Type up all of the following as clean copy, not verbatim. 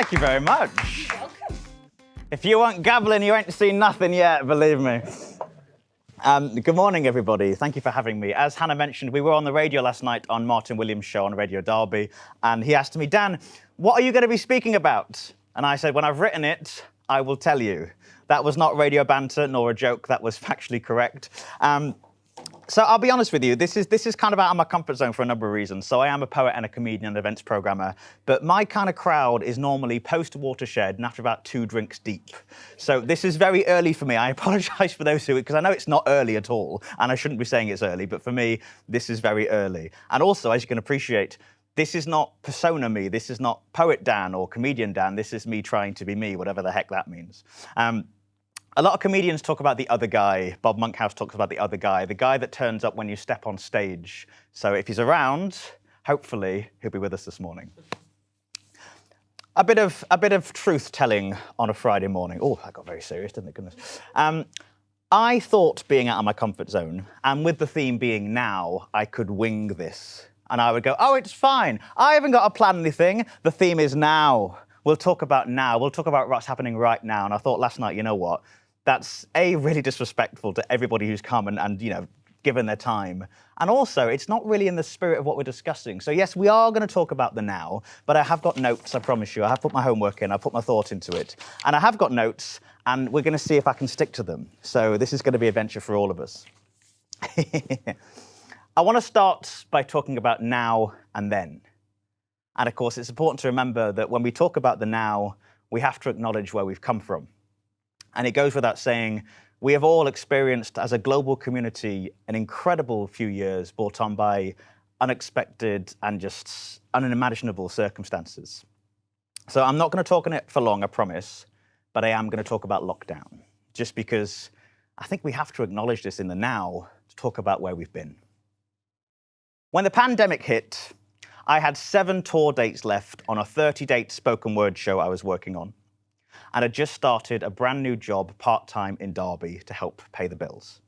Thank you very much. You're welcome. If you weren't gabbling, you ain't seen nothing yet, believe me. Good morning, everybody. Thank you for having me. As Hannah mentioned, we were on the radio last night on Martin Williams' show on Radio Derby, and he asked me, Dan, what are you going to be speaking about? And I said, when I've written it, I will tell you. That was not radio banter nor a joke. That was factually correct. So I'll be honest with you, this is kind of out of my comfort zone for a number of reasons. So I am a poet and a comedian and events programmer, but my kind of crowd is normally post-Watershed and after about 2 drinks deep. So this is very early for me. I apologise for those who, because I know it's not early at all, and I shouldn't be saying it's early, but for me, this is very early. And also, as you can appreciate, this is not persona me, this is not poet Dan or comedian Dan, this is me trying to be me, whatever the heck that means. A lot of comedians talk about the other guy. Bob Monkhouse talks about the guy that turns up when you step on stage. So if he's around, hopefully he'll be with us this morning. A bit of truth-telling on a Friday morning. Oh, that got very serious, didn't it? Goodness. I thought being out of my comfort zone, and with the theme being now, I could wing this. And I would go, oh, it's fine. I haven't got to plan anything. The theme is now. We'll talk about now. We'll talk about what's happening right now. And I thought last night, you know what? That's really disrespectful to everybody who's come and you know, given their time. And also, it's not really in the spirit of what we're discussing. So yes, we are going to talk about the now, but I have got notes, I promise you. I have put my homework in, I put my thought into it. And I have got notes, and we're going to see if I can stick to them. So this is going to be a venture for all of us. I want to start by talking about now and then. And of course, it's important to remember that when we talk about the now, we have to acknowledge where we've come from. And it goes without saying, we have all experienced as a global community an incredible few years brought on by unexpected and just unimaginable circumstances. So I'm not going to talk on it for long, I promise, but I am going to talk about lockdown, just because I think we have to acknowledge this in the now to talk about where we've been. When the pandemic hit, I had 7 tour dates left on a 30-date spoken word show I was working on, and had just started a brand new job part-time in Derby to help pay the bills.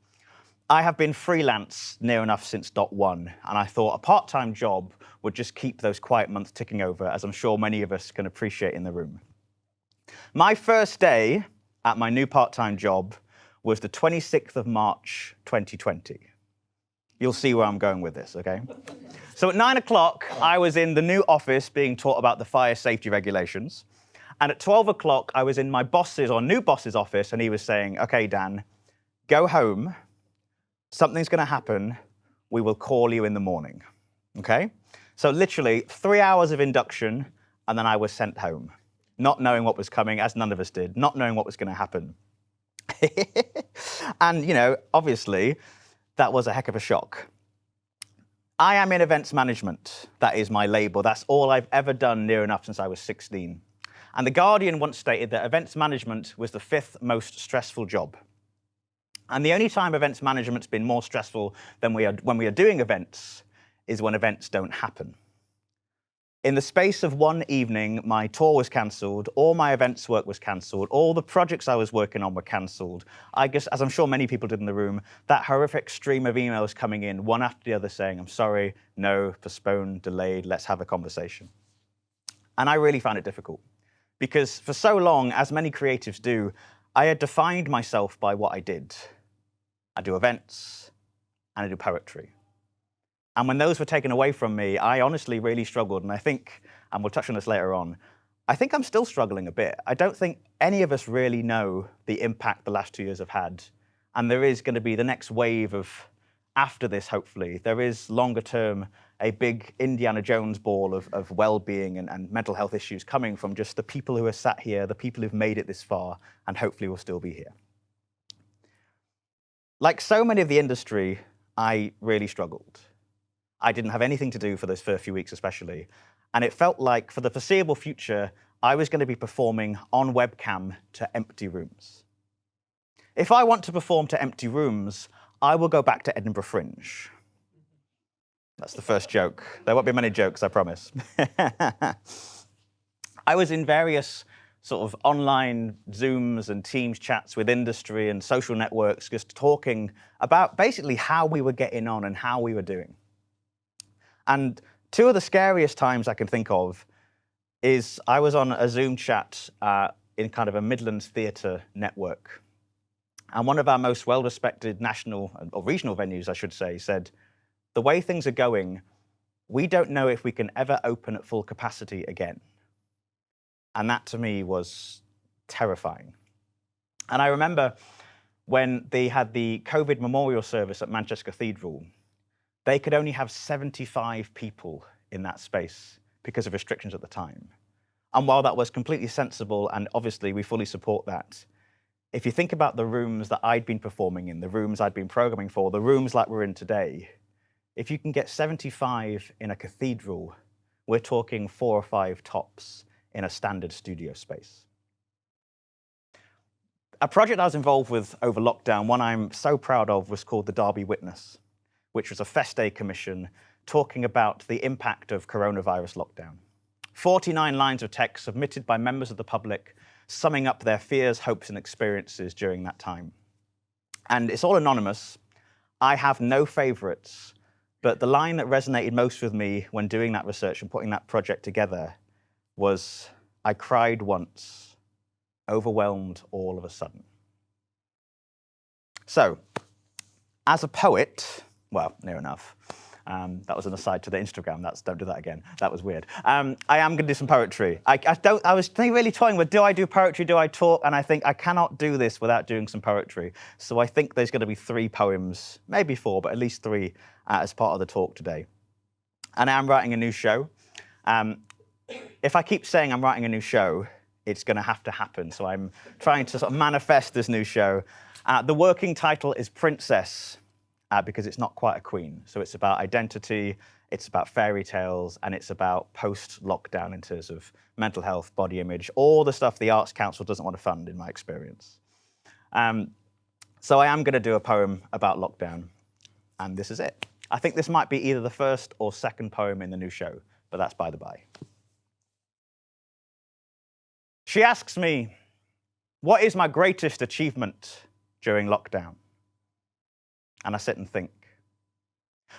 I have been freelance near enough since .1, and I thought a part-time job would just keep those quiet months ticking over, as I'm sure many of us can appreciate in the room. My first day at my new part-time job was the 26th of March, 2020. You'll see where I'm going with this, okay? So at 9 o'clock, I was in the new office being taught about the fire safety regulations. And at 12 o'clock, I was in my new boss's office, and he was saying, okay, Dan, go home. Something's going to happen. We will call you in the morning, okay? So literally 3 hours of induction, and then I was sent home, not knowing what was coming, as none of us did, not knowing what was going to happen. And, you know, obviously, that was a heck of a shock. I am in events management. That is my label. That's all I've ever done near enough since I was 16. And The Guardian once stated that events management was the 5th most stressful job. And the only time events management's been more stressful than when we are doing events is when events don't happen. In the space of one evening, my tour was cancelled, all my events work was cancelled, all the projects I was working on were cancelled. I guess, as I'm sure many people did in the room, that horrific stream of emails coming in, one after the other saying, I'm sorry, no, postponed, delayed, let's have a conversation. And I really found it difficult. Because for so long, as many creatives do, I had defined myself by what I did. I do events, and I do poetry. And when those were taken away from me, I honestly really struggled. And I think, and we'll touch on this later on, I think I'm still struggling a bit. I don't think any of us really know the impact the last 2 years have had. And there is going to be the next wave of, after this, hopefully, there is longer term, a big Indiana Jones ball of well-being and mental health issues coming from just the people who are sat here, the people who've made it this far, and hopefully will still be here. Like so many of the industry, I really struggled. I didn't have anything to do for those first few weeks especially, and it felt like for the foreseeable future, I was going to be performing on webcam to empty rooms. If I want to perform to empty rooms, I will go back to Edinburgh Fringe. That's the first joke. There won't be many jokes, I promise. I was in various sort of online Zooms and Teams chats with industry and social networks, just talking about basically how we were getting on and how we were doing. And 2 of the scariest times I can think of, is I was on a Zoom chat in kind of a Midlands theatre network. And one of our most well-respected national or regional venues, I should say, said, the way things are going, we don't know if we can ever open at full capacity again. And that to me was terrifying. And I remember when they had the COVID memorial service at Manchester Cathedral, they could only have 75 people in that space because of restrictions at the time. And while that was completely sensible, and obviously we fully support that, if you think about the rooms that I'd been performing in, the rooms I'd been programming for, the rooms like we're in today, if you can get 75 in a cathedral, we're talking 4 or 5 tops in a standard studio space. A project I was involved with over lockdown, one I'm so proud of, was called the Derby Witness, which was a Feste commission talking about the impact of coronavirus lockdown. 49 lines of text submitted by members of the public, summing up their fears, hopes, and experiences during that time. And it's all anonymous. I have no favorites, but the line that resonated most with me when doing that research and putting that project together was, I cried once, overwhelmed all of a sudden. So, as a poet, well, near enough. That was an aside to the Instagram. Don't do that again. That was weird. I am going to do some poetry. I was really toying with, do I do poetry, do I talk? And I think I cannot do this without doing some poetry. So I think there's going to be 3 poems, maybe 4, but at least 3 as part of the talk today. And I am writing a new show. If I keep saying I'm writing a new show, it's going to have to happen. So I'm trying to sort of manifest this new show. The working title is Princess, because it's not quite a queen. So it's about identity, it's about fairy tales, and it's about post-lockdown in terms of mental health, body image, all the stuff the Arts Council doesn't want to fund, in my experience. So I am going to do a poem about lockdown, and this is it. I think this might be either the first or second poem in the new show, but that's by the by. She asks me, what is my greatest achievement during lockdown? And I sit and think.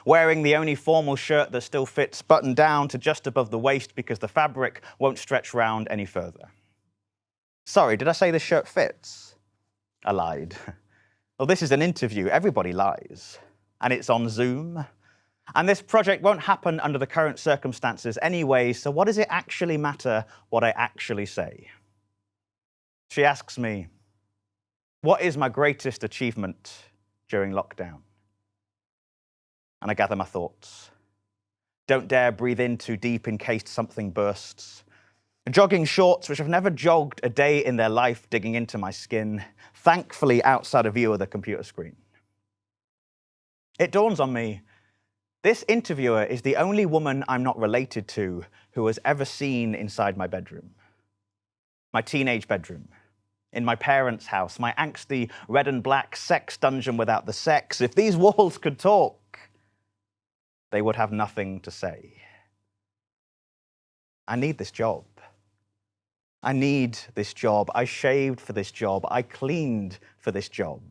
Wearing the only formal shirt that still fits buttoned down to just above the waist because the fabric won't stretch round any further. Sorry, did I say the shirt fits? I lied. Well, this is an interview. Everybody lies. And it's on Zoom. And this project won't happen under the current circumstances anyway, so what does it actually matter what I actually say? She asks me, what is my greatest achievement during lockdown? And I gather my thoughts. Don't dare breathe in too deep in case something bursts. Jogging shorts, which have never jogged a day in their life, digging into my skin, thankfully outside of view of the computer screen. It dawns on me, this interviewer is the only woman I'm not related to who has ever seen inside my bedroom. My teenage bedroom. In my parents' house, my angsty red and black sex dungeon without the sex. If these walls could talk, they would have nothing to say. I need this job. I need this job. I shaved for this job. I cleaned for this job.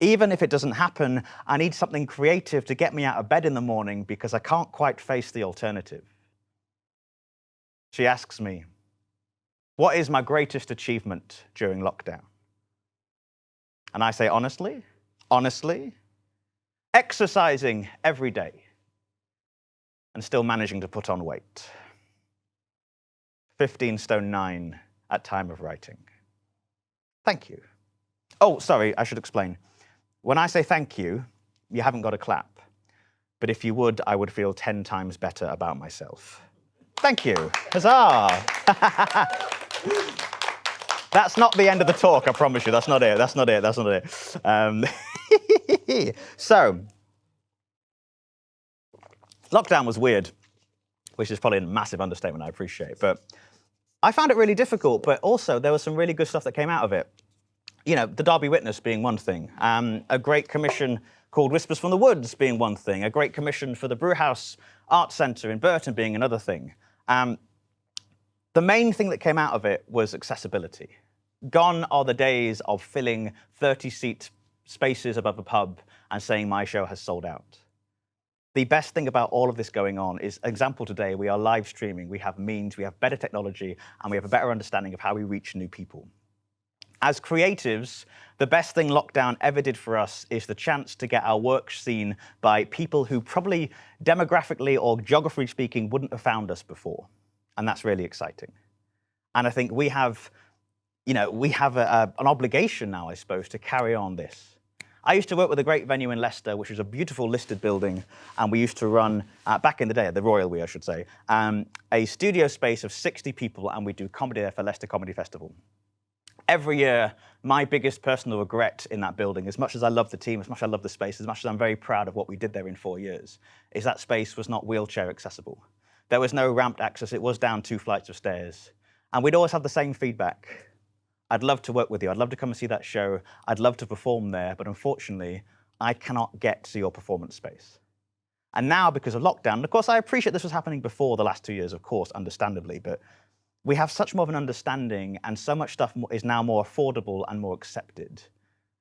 Even if it doesn't happen, I need something creative to get me out of bed in the morning because I can't quite face the alternative. She asks me, what is my greatest achievement during lockdown? And I say, honestly, exercising every day and still managing to put on weight. 15 stone 9 at time of writing. Thank you. Oh, sorry, I should explain. When I say thank you, you haven't got to clap. But if you would, I would feel 10 times better about myself. Thank you. Huzzah! That's not the end of the talk, I promise you. That's not it. So, lockdown was weird, which is probably a massive understatement, I appreciate. But I found it really difficult, but also there was some really good stuff that came out of it. You know, the Derby Witness being one thing, a great commission called Whispers from the Woods being one thing, a great commission for the Brewhouse Arts Centre in Burton being another thing. The main thing that came out of it was accessibility. Gone are the days of filling 30-seat spaces above a pub and saying my show has sold out. The best thing about all of this going on is, example today, we are live streaming, we have means, we have better technology, and we have a better understanding of how we reach new people. As creatives, the best thing lockdown ever did for us is the chance to get our work seen by people who probably demographically or geographically speaking wouldn't have found us before. And that's really exciting. And I think we have, an obligation now, I suppose, to carry on this. I used to work with a great venue in Leicester, which was a beautiful listed building, and we used to run, back in the day, at the Royal We, I should say, a studio space of 60 people, and we do comedy there for Leicester Comedy Festival. Every year, my biggest personal regret in that building, as much as I love the team, as much as I love the space, as much as I'm very proud of what we did there in 4 years, is that space was not wheelchair accessible. There was no ramped access, it was down 2 flights of stairs. And we'd always have the same feedback. I'd love to work with you. I'd love to come and see that show. I'd love to perform there, but unfortunately, I cannot get to your performance space. And now, because of lockdown, and of course, I appreciate this was happening before the last 2 years, of course, understandably, but we have such more of an understanding, and so much stuff is now more affordable and more accepted.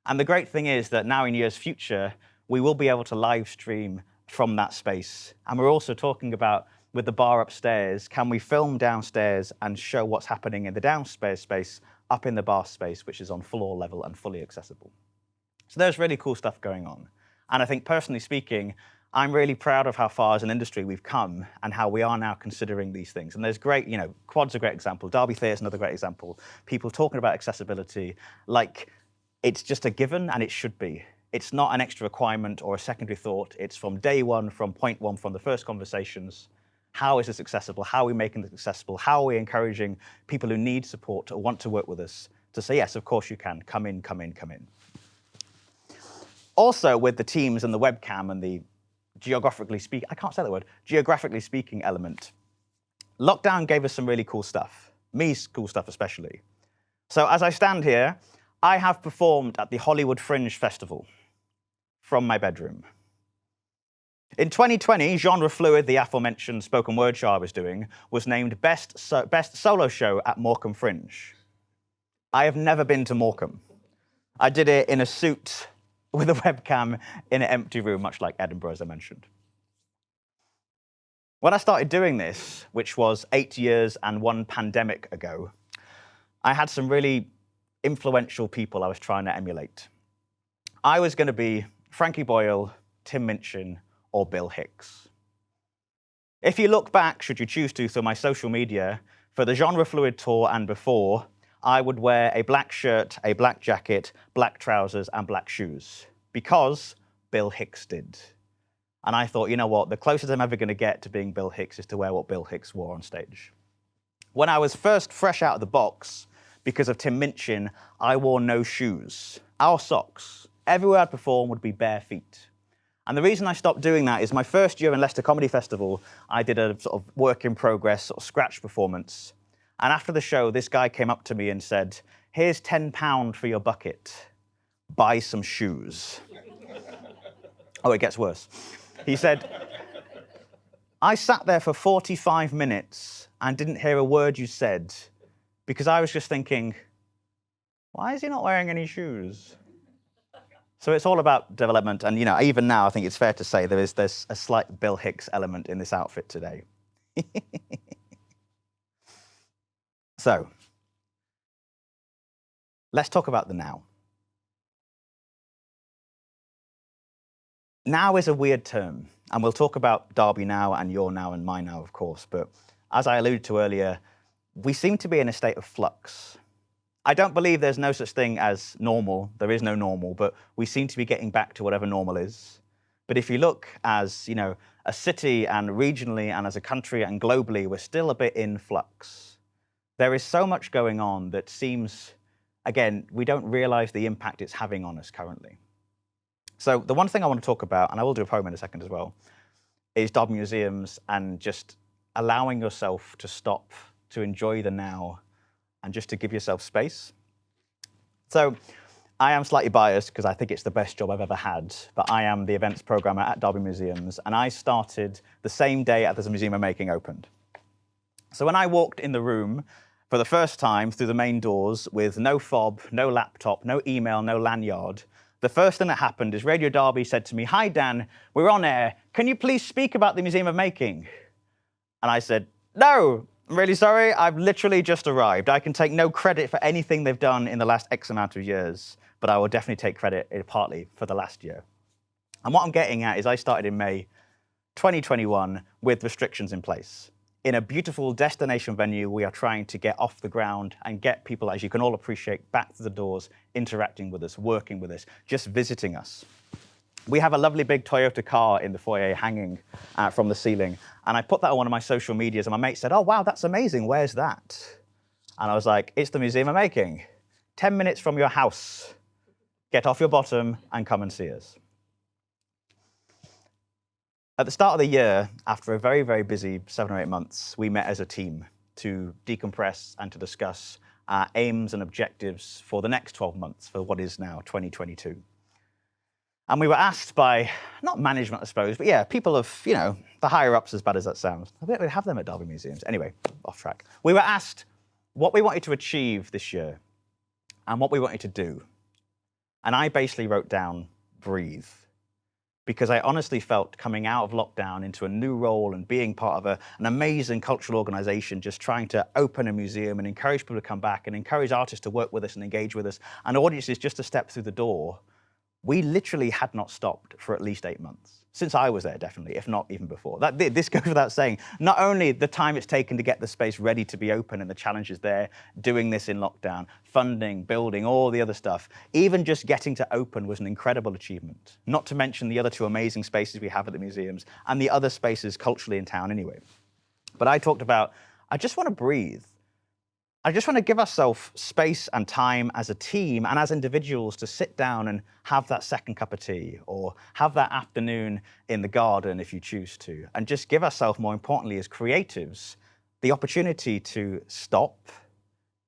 And the great thing is that now in years future, we will be able to live stream from that space. And we're also talking about, with the bar upstairs, can we film downstairs and show what's happening in the downstairs space up in the bar space, which is on floor level and fully accessible. So there's really cool stuff going on. And I think personally speaking, I'm really proud of how far as an industry we've come and how we are now considering these things. And there's great, Quad's a great example, Derby Theatre's another great example. People talking about accessibility like it's just a given, and it should be. It's not an extra requirement or a secondary thought. It's from day one, from point one, from the first conversations. How is this accessible? How are we making this accessible? How are we encouraging people who need support or want to work with us to say, yes, of course you can. Come in, come in, come in. Also, with the Teams and the webcam and the geographically speaking element, lockdown gave us some really cool stuff. Me, cool stuff especially. So as I stand here, I have performed at the Hollywood Fringe Festival from my bedroom. In 2020, Genre Fluid, the aforementioned spoken word show I was doing, was named Best Solo Show at Morecambe Fringe. I have never been to Morecambe. I did it in a suit with a webcam in an empty room, much like Edinburgh, as I mentioned. When I started doing this, which was 8 years and 1 pandemic ago, I had some really influential people I was trying to emulate. I was going to be Frankie Boyle, Tim Minchin, or Bill Hicks. If you look back, should you choose to, through my social media, for the Genre Fluid tour and before, I would wear a black shirt, a black jacket, black trousers, and black shoes, because Bill Hicks did. And I thought, you know what, the closest I'm ever going to get to being Bill Hicks is to wear what Bill Hicks wore on stage. When I was first fresh out of the box, because of Tim Minchin, I wore no shoes, or socks. Everywhere I'd perform would be bare feet. And the reason I stopped doing that is my first year in Leicester Comedy Festival, I did a sort of work in progress, sort of scratch performance. And after the show, this guy came up to me and said, "Here's £10 for your bucket. Buy some shoes." Oh, it gets worse. He said, "I sat there for 45 minutes and didn't hear a word you said because I was just thinking, why is he not wearing any shoes?" So it's all about development. And, even now, I think it's fair to say there's a slight Bill Hicks element in this outfit today. So let's talk about the now. Now is a weird term, and we'll talk about Derby now and your now and my now, of course. But as I alluded to earlier, we seem to be in a state of flux. I don't believe there's no such thing as normal. There is no normal, but we seem to be getting back to whatever normal is. But if you look as, a city and regionally and as a country and globally, we're still a bit in flux. There is so much going on that seems, again, we don't realize the impact it's having on us currently. So the one thing I want to talk about, and I will do a poem in a second as well, is Derby Museums and just allowing yourself to stop, to enjoy the now, and just to give yourself space. So I am slightly biased because I think it's the best job I've ever had, but I am the events programmer at Derby Museums, and I started the same day as the Museum of Making opened. So when I walked in the room for the first time through the main doors with no fob, no laptop, no email, no lanyard, The first thing that happened is Radio Derby said to me, "Hi, Dan, we're on air. Can you please speak about the Museum of Making?" And I said, "No, I'm really sorry. I've literally just arrived. I can take no credit for anything they've done in the last X amount of years, but I will definitely take credit partly for the last year." And what I'm getting at is I started in May 2021 with restrictions in place. In a beautiful destination venue, we are trying to get off the ground and get people, as you can all appreciate, back to the doors, interacting with us, working with us, just visiting us. We have a lovely big Toyota car in the foyer hanging from the ceiling. And I put that on one of my social medias and my mate said, "Oh, wow, that's amazing. Where's that?" And I was like, "It's the Museum of Making. 10 minutes from your house. Get off your bottom and come and see us." At the start of the year, after a very, very busy 7 or 8 months, we met as a team to decompress and to discuss our aims and objectives for the next 12 months, for what is now 2022. And we were asked by, not management, I suppose, but yeah, people of, the higher ups, as bad as that sounds. I bet we have them at Derby Museums. Anyway, off track. We were asked what we wanted to achieve this year and what we wanted to do. And I basically wrote down, breathe. Because I honestly felt coming out of lockdown into a new role and being part of an amazing cultural organization, just trying to open a museum and encourage people to come back and encourage artists to work with us and engage with us, and audiences just to step through the door, we literally had not stopped for at least 8 months. Since I was there, definitely, if not even before. This goes without saying. Not only the time it's taken to get the space ready to be open and the challenges there, doing this in lockdown, funding, building, all the other stuff, even just getting to open was an incredible achievement. Not to mention the other 2 amazing spaces we have at the museums and the other spaces culturally in town anyway. But I talked about, I just want to breathe. I just want to give ourselves space and time as a team and as individuals to sit down and have that second cup of tea or have that afternoon in the garden if you choose to, and just give ourselves, more importantly, as creatives, the opportunity to stop,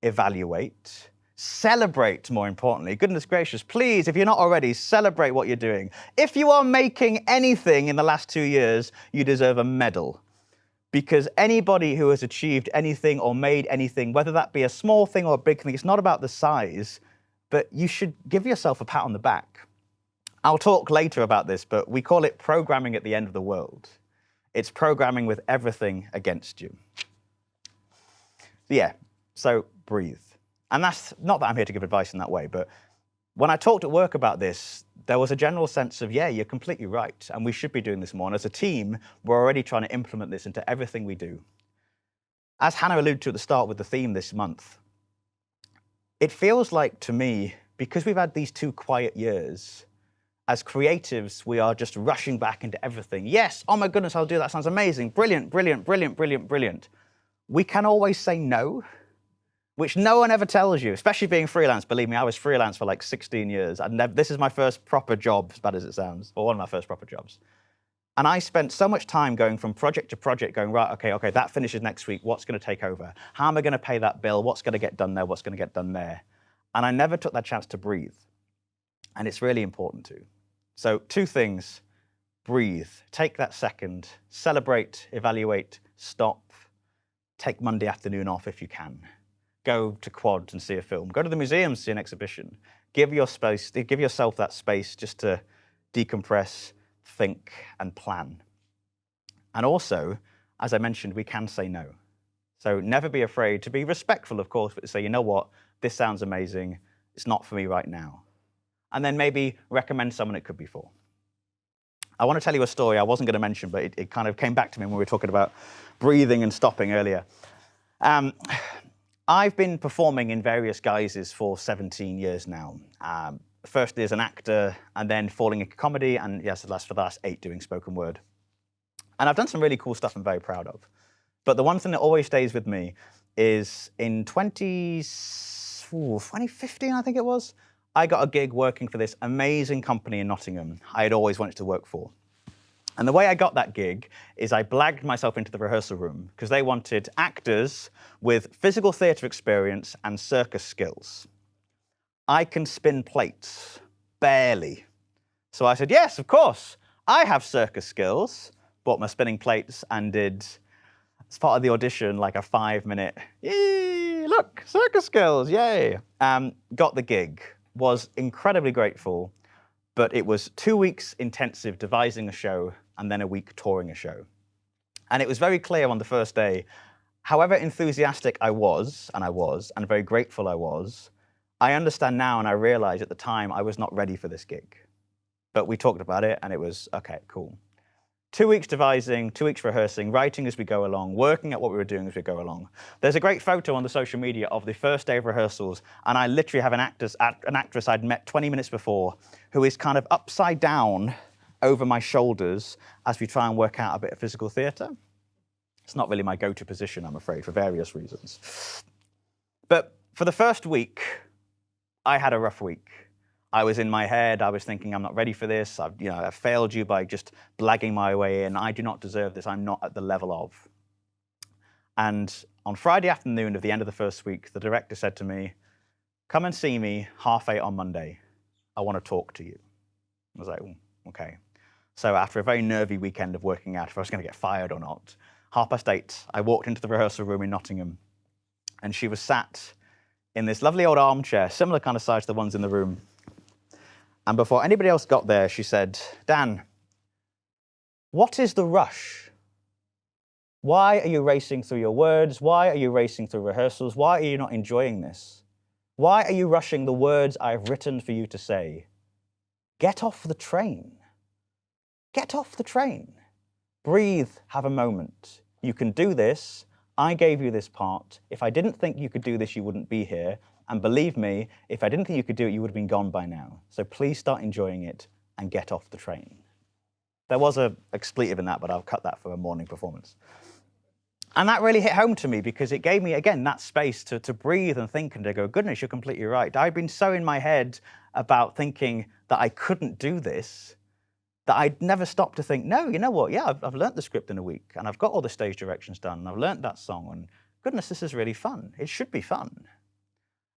evaluate, celebrate, more importantly. Goodness gracious, please, if you're not already, celebrate what you're doing. If you are making anything in the last 2 years, you deserve a medal. Because anybody who has achieved anything or made anything, whether that be a small thing or a big thing, it's not about the size, but you should give yourself a pat on the back. I'll talk later about this, but we call it programming at the end of the world. It's programming with everything against you. So breathe. And that's not that I'm here to give advice in that way, but when I talked at work about this, there was a general sense of, you're completely right, and we should be doing this more. And as a team, we're already trying to implement this into everything we do. As Hannah alluded to at the start with the theme this month, it feels like to me, because we've had these 2 quiet years, as creatives, we are just rushing back into everything. Yes, oh my goodness, I'll do that, sounds amazing, brilliant, brilliant, brilliant, brilliant, brilliant. We can always say no, which no one ever tells you, especially being freelance. Believe me, I was freelance for like 16 years. This is my first proper job, as bad as it sounds, or one of my first proper jobs. And I spent so much time going from project to project, going, right, okay, that finishes next week. What's going to take over? How am I going to pay that bill? What's going to get done there? What's going to get done there? And I never took that chance to breathe. And it's really important to. So 2 things, breathe, take that second, celebrate, evaluate, stop, take Monday afternoon off if you can. Go to Quad and see a film. Go to the museum, see an exhibition. Give yourself that space just to decompress, think, and plan. And also, as I mentioned, we can say no. So never be afraid to be respectful, of course, but to say, you know what, this sounds amazing. It's not for me right now. And then maybe recommend someone it could be for. I want to tell you a story I wasn't going to mention, but it kind of came back to me when we were talking about breathing and stopping earlier. I've been performing in various guises for 17 years now. Firstly as an actor, and then falling into comedy, and yes, for the last 8 doing spoken word. And I've done some really cool stuff I'm very proud of. But the one thing that always stays with me is in 2015, I think it was, I got a gig working for this amazing company in Nottingham I had always wanted to work for. And the way I got that gig is I blagged myself into the rehearsal room because they wanted actors with physical theatre experience and circus skills. I can spin plates, barely. So I said, yes, of course, I have circus skills, bought my spinning plates and did, as part of the audition, like a 5-minute, yay, look, circus skills, yay. Got the gig, was incredibly grateful, But it was 2 weeks intensive devising a show and then a week touring a show. And it was very clear on the first day, however enthusiastic I was, and very grateful I understand now and I realize at the time I was not ready for this gig. But we talked about it and it was, okay, cool. 2 weeks devising, 2 weeks rehearsing, writing as we go along, working at what we were doing as we go along. There's a great photo on the social media of the first day of rehearsals, and I literally have an actress I'd met 20 minutes before who is kind of upside down over my shoulders as we try and work out a bit of physical theatre. It's not really my go-to position, I'm afraid, for various reasons. But for the first week, I had a rough week. I was in my head, I was thinking, I'm not ready for this. I've failed you by just blagging my way in. I do not deserve this. I'm not at the level of. And on Friday afternoon of the end of the first week, the director said to me, come and see me 8:30 on Monday. I want to talk to you. I was like, okay. So after a very nervy weekend of working out if I was going to get fired or not, 8:30, I walked into the rehearsal room in Nottingham, and she was sat in this lovely old armchair, similar kind of size to the ones in the room. And before anybody else got there, she said, Dan, what is the rush? Why are you racing through your words? Why are you racing through rehearsals? Why are you not enjoying this? Why are you rushing the words I've written for you to say? Get off the train. Get off the train. Breathe, have a moment. You can do this. I gave you this part. If I didn't think you could do this, you wouldn't be here. And believe me, if I didn't think you could do it, you would have been gone by now. So please start enjoying it and get off the train. There was an expletive in that, but I'll cut that for a morning performance. And that really hit home to me because it gave me, again, that space to breathe and think and to go, goodness, you're completely right. I'd been so in my head about thinking that I couldn't do this that I'd never stopped to think, no, you know what? Yeah, I've learnt the script in a week and I've got all the stage directions done and I've learnt that song and goodness, this is really fun. It should be fun.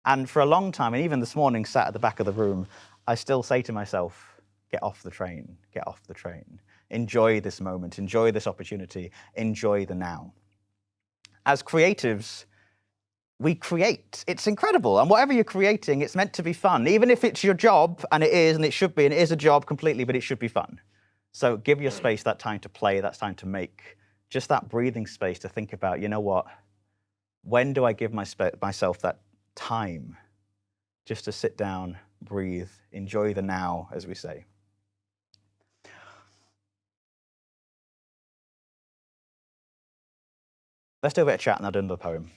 And for a long time, and even this morning, sat at the back of the room, I still say to myself, get off the train, get off the train. Enjoy this moment, enjoy this opportunity, enjoy the now. As creatives, we create. It's incredible. And whatever you're creating, it's meant to be fun. Even if it's your job, and it should be, and it is a job completely, but it should be fun. So give your space that time to play, that time to make, just that breathing space to think about, you know what, when do I give myself that time just to sit down, breathe, enjoy the now, as we say. Let's do a bit of chat and I'll do another poem.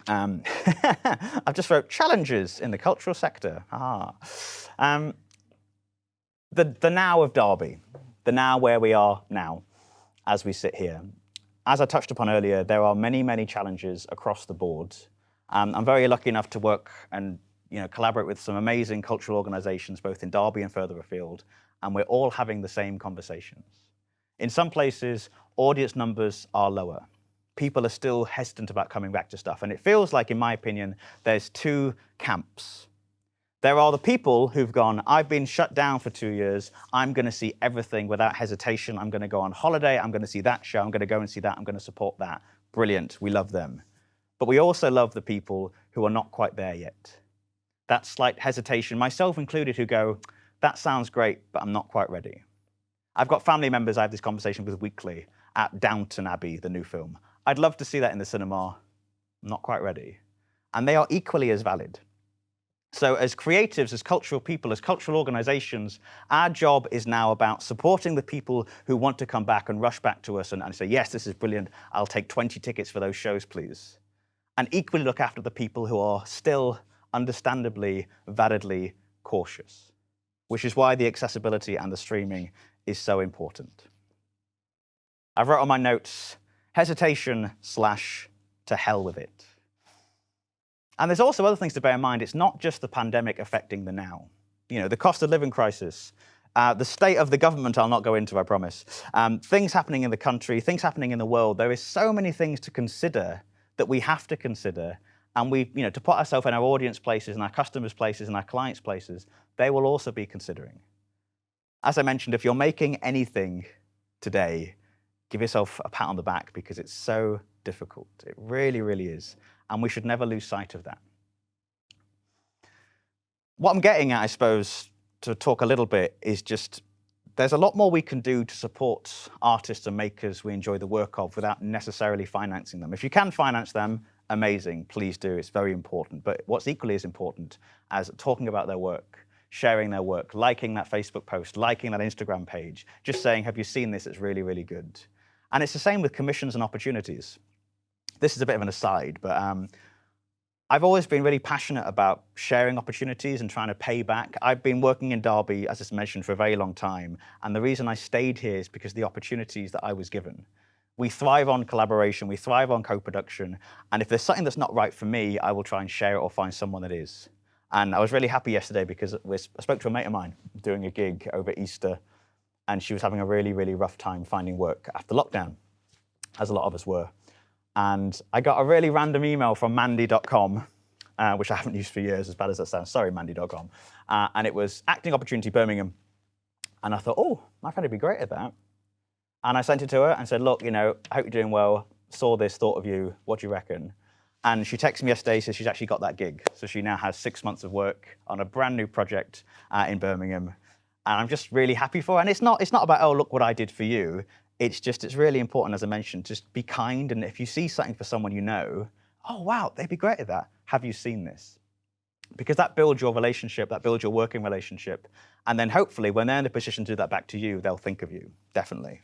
I've just wrote challenges in the cultural sector. The now of Derby, the now where we are now as we sit here. As I touched upon earlier, there are many, many challenges across the board. I'm very lucky enough to work and collaborate with some amazing cultural organisations, both in Derby and further afield, and we're all having the same conversations. In some places, audience numbers are lower. People are still hesitant about coming back to stuff, and it feels like, in my opinion, there's two camps. There are the people who've gone, I've been shut down for 2 years, I'm going to see everything without hesitation, I'm going to go on holiday, I'm going to see that show, I'm going to go and see that, I'm going to support that. Brilliant, we love them. But we also love the people who are not quite there yet. That slight hesitation, myself included, who go, that sounds great, but I'm not quite ready. I've got family members I have this conversation with weekly at Downton Abbey, the new film. I'd love to see that in the cinema. I'm not quite ready. And they are equally as valid. So as creatives, as cultural people, as cultural organizations, our job is now about supporting the people who want to come back and rush back to us and say, yes, this is brilliant. I'll take 20 tickets for those shows, please. And equally look after the people who are still, understandably, validly cautious, which is why the accessibility and the streaming is so important. I've wrote on my notes, hesitation / to hell with it. And there's also other things to bear in mind. It's not just the pandemic affecting the now. The cost of living crisis, the state of the government I'll not go into, I promise. Things happening in the country, things happening in the world. There is so many things to consider that we have to consider. And to put ourselves in our audience places and our customers' places and our clients' places, they will also be considering. As I mentioned, if you're making anything today, give yourself a pat on the back because it's so difficult. It really, really is. And we should never lose sight of that. What I'm getting at, I suppose, to talk a little bit is just, there's a lot more we can do to support artists and makers we enjoy the work of without necessarily financing them. If you can finance them, amazing, please do, it's very important. But what's equally as important as talking about their work, sharing their work, liking that Facebook post, liking that Instagram page, just saying, have you seen this? It's really, really good. And it's the same with commissions and opportunities. This is a bit of an aside, but I've always been really passionate about sharing opportunities and trying to pay back. I've been working in Derby, as I mentioned, for a very long time. And the reason I stayed here is because of the opportunities that I was given. We thrive on collaboration, we thrive on co-production. And if there's something that's not right for me, I will try and share it or find someone that is. And I was really happy yesterday because I spoke to a mate of mine doing a gig over Easter, and she was having a really, really rough time finding work after lockdown, as a lot of us were. And I got a really random email from Mandy.com, which I haven't used for years, as bad as that sounds. Sorry, Mandy.com. And it was acting opportunity Birmingham. And I thought, oh, my friend would be great at that. And I sent it to her and said, look, I hope you're doing well. Saw this, thought of you. What do you reckon? And she texted me yesterday, says she's actually got that gig. So she now has 6 months of work on a brand new project in Birmingham. And I'm just really happy for her. And it's not about, oh, look what I did for you. It's really important, as I mentioned, just be kind. And if you see something for someone you know, oh, wow, they'd be great at that. Have you seen this? Because that builds your relationship, that builds your working relationship. And then hopefully when they're in the position to do that back to you, they'll think of you, definitely.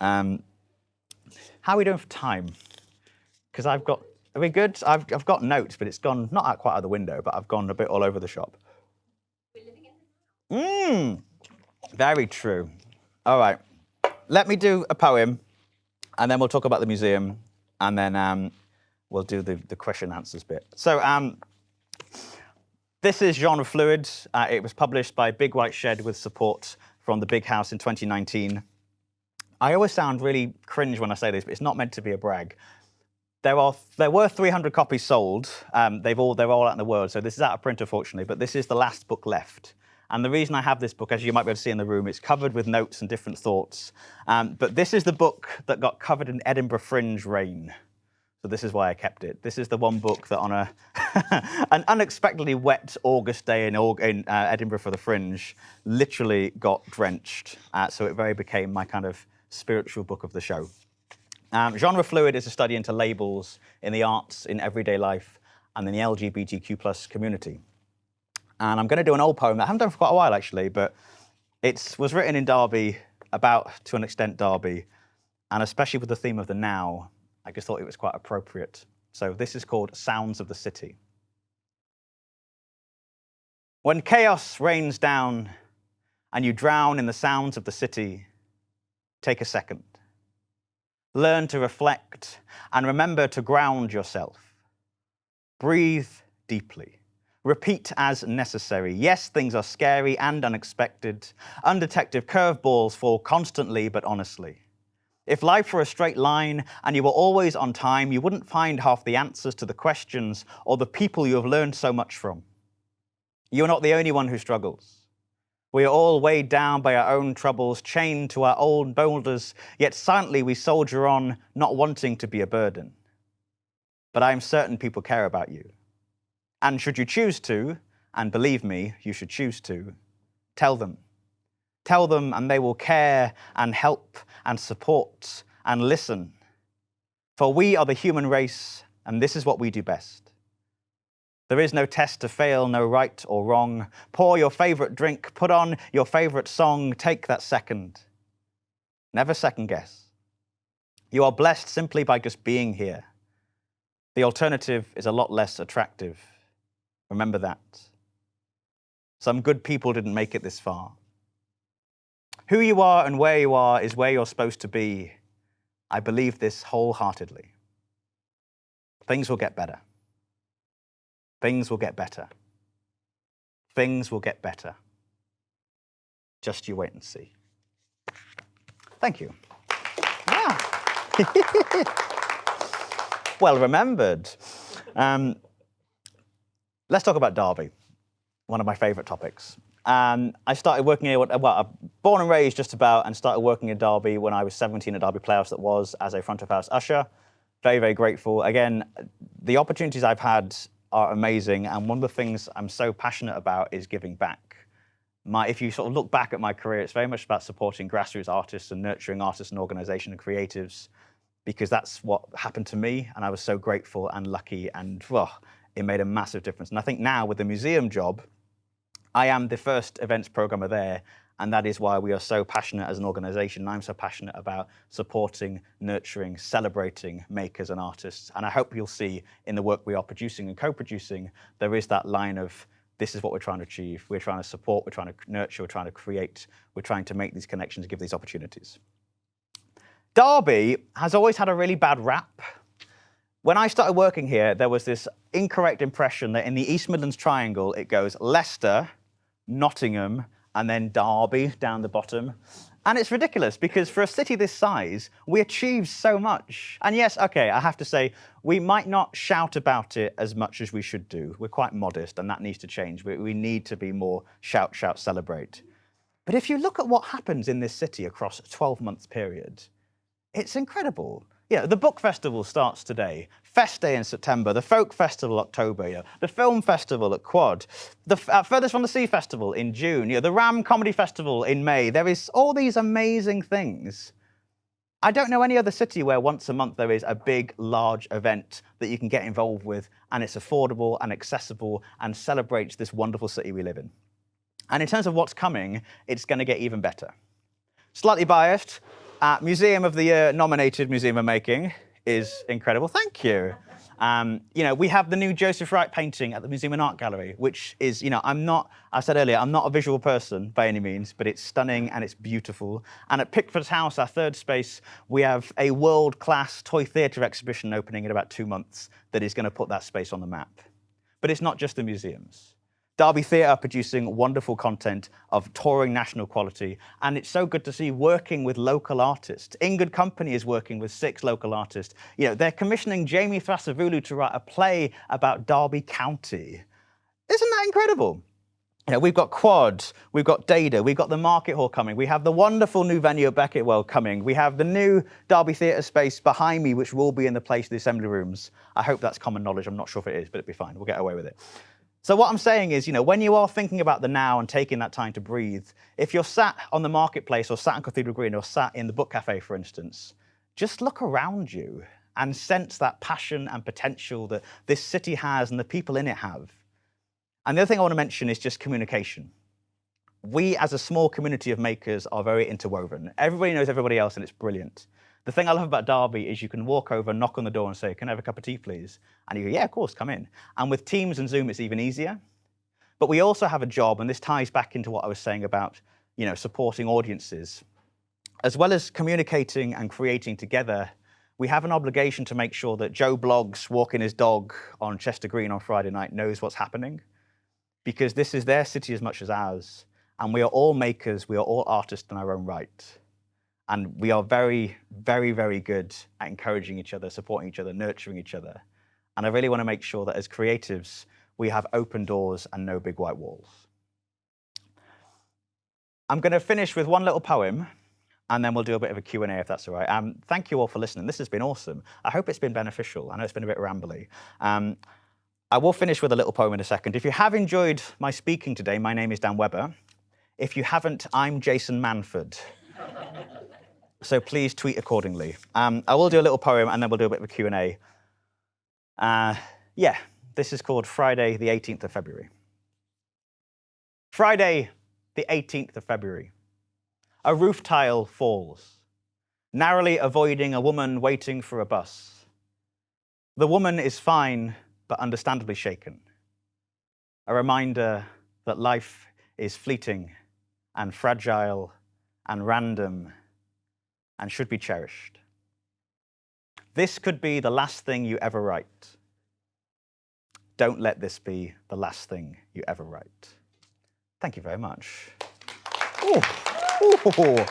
How are we doing for time? Because are we good? I've got notes, but it's gone, not out quite out the window, but I've gone a bit all over the shop. We're living in the very true. All right. Let me do a poem, and then we'll talk about the museum, and then we'll do the question and answers bit. So this is genre fluid. It was published by Big White Shed with support from the Big House in 2019. I always sound really cringe when I say this, but it's not meant to be a brag. There were 300 copies sold. They're all out in the world, so this is out of print, unfortunately, but this is the last book left. And the reason I have this book, as you might be able to see in the room, it's covered with notes and different thoughts. But this is the book that got covered in Edinburgh Fringe rain. So this is why I kept it. This is the one book that on an unexpectedly wet August day in Edinburgh for the Fringe literally got drenched. So it very became my kind of spiritual book of the show. Genre fluid is a study into labels in the arts, in everyday life, and in the LGBTQ+ community. And I'm going to do an old poem that I haven't done for quite a while, actually, but it was written in Derby, about, to an extent, Derby, and especially with the theme of the now, I just thought it was quite appropriate. So this is called Sounds of the City. When chaos rains down and you drown in the sounds of the city, take a second. Learn to reflect and remember to ground yourself. Breathe deeply. Repeat as necessary. Yes, things are scary and unexpected. Undetected curveballs fall constantly but honestly. If life were a straight line and you were always on time, you wouldn't find half the answers to the questions or the people you have learned so much from. You're not the only one who struggles. We are all weighed down by our own troubles, chained to our old boulders, yet silently we soldier on, not wanting to be a burden. But I am certain people care about you. And should you choose to, and believe me, you should choose to, tell them. Tell them and they will care and help and support and listen. For we are the human race, and this is what we do best. There is no test to fail, no right or wrong. Pour your favorite drink, put on your favorite song, take that second. Never second guess. You are blessed simply by just being here. The alternative is a lot less attractive. Remember that. Some good people didn't make it this far. Who you are and where you are is where you're supposed to be. I believe this wholeheartedly. Things will get better. Things will get better. Things will get better. Just you wait and see. Thank you. Yeah. Well remembered. Let's talk about Derby, one of my favourite topics. I started working here, I'm born and raised just about, and started working in Derby when I was 17 at Derby Playhouse, that was, as a front of house usher. Very, very grateful. Again, the opportunities I've had are amazing, and one of the things I'm so passionate about is giving back. If you sort of look back at my career, it's very much about supporting grassroots artists and nurturing artists and organization and creatives, because that's what happened to me, and I was so grateful and lucky, and well, it made a massive difference. And I think now with the museum job, I am the first events programmer there, and that is why we are so passionate as an organization. I'm so passionate about supporting, nurturing, celebrating makers and artists. And I hope you'll see in the work we are producing and co-producing, there is that line of, this is what we're trying to achieve. We're trying to support, we're trying to nurture, we're trying to create, we're trying to make these connections, give these opportunities. Derby has always had a really bad rap. When I started working here, there was this incorrect impression that in the East Midlands Triangle, it goes Leicester, Nottingham, and then Derby down the bottom. And it's ridiculous, because for a city this size, we achieved so much. And yes, okay, I have to say, we might not shout about it as much as we should do. We're quite modest, and that needs to change. We need to be more shout, shout, celebrate. But if you look at what happens in this city across a 12-month period, it's incredible. The book festival starts today, Fest Day in September, the Folk Festival October, the Film Festival at Quad, the Furthest from the Sea Festival in June, the Ram Comedy Festival in May. There is all these amazing things. I don't know any other city where once a month there is a big, large event that you can get involved with, and it's affordable and accessible and celebrates this wonderful city we live in. And in terms of what's coming, it's going to get even better. Slightly biased. Museum of the Year nominated Museum of Making is incredible. Thank you. We have the new Joseph Wright painting at the Museum and Art Gallery, which is, I said earlier, I'm not a visual person by any means, but it's stunning and it's beautiful. And at Pickford's House, our third space, we have a world-class toy theatre exhibition opening in about 2 months that is going to put that space on the map. But it's not just the museums. Derby Theatre are producing wonderful content of touring national quality, and it's so good to see working with local artists. In Good Company is working with 6 local artists. They're commissioning Jamie Thrasavulu to write a play about Derby County. Isn't that incredible? We've got Quad, we've got Dada, we've got the Market Hall coming, we have the wonderful new venue at Beckett Well coming, we have the new Derby Theatre space behind me, which will be in the place of the assembly rooms. I hope that's common knowledge. I'm not sure if it is, but it'll be fine. We'll get away with it. So what I'm saying is, when you are thinking about the now and taking that time to breathe, if you're sat on the marketplace or sat on Cathedral Green or sat in the book cafe, for instance, just look around you and sense that passion and potential that this city has and the people in it have. And the other thing I want to mention is just communication. We, as a small community of makers, are very interwoven. Everybody knows everybody else, and it's brilliant. The thing I love about Derby is you can walk over, knock on the door and say, can I have a cup of tea, please? And you go, yeah, of course, come in. And with Teams and Zoom, it's even easier. But we also have a job, and this ties back into what I was saying about, supporting audiences. As well as communicating and creating together, we have an obligation to make sure that Joe Bloggs walking his dog on Chester Green on Friday night knows what's happening. Because this is their city as much as ours. And we are all makers, we are all artists in our own right. And we are very, very, very good at encouraging each other, supporting each other, nurturing each other. And I really want to make sure that as creatives, we have open doors and no big white walls. I'm going to finish with one little poem, and then we'll do a bit of a Q&A if that's all right. Thank you all for listening. This has been awesome. I hope it's been beneficial. I know it's been a bit rambly. I will finish with a little poem in a second. If you have enjoyed my speaking today, my name is Dan Webber. If you haven't, I'm Jason Manford. So please tweet accordingly. I will do a little poem, and then we'll do a bit of a Q&A. This is called Friday, the 18th of February. Friday, the 18th of February. A roof tile falls, narrowly avoiding a woman waiting for a bus. The woman is fine, but understandably shaken. A reminder that life is fleeting and fragile and random and should be cherished. This could be the last thing you ever write. Don't let this be the last thing you ever write. Thank you very much. Ooh. Ooh.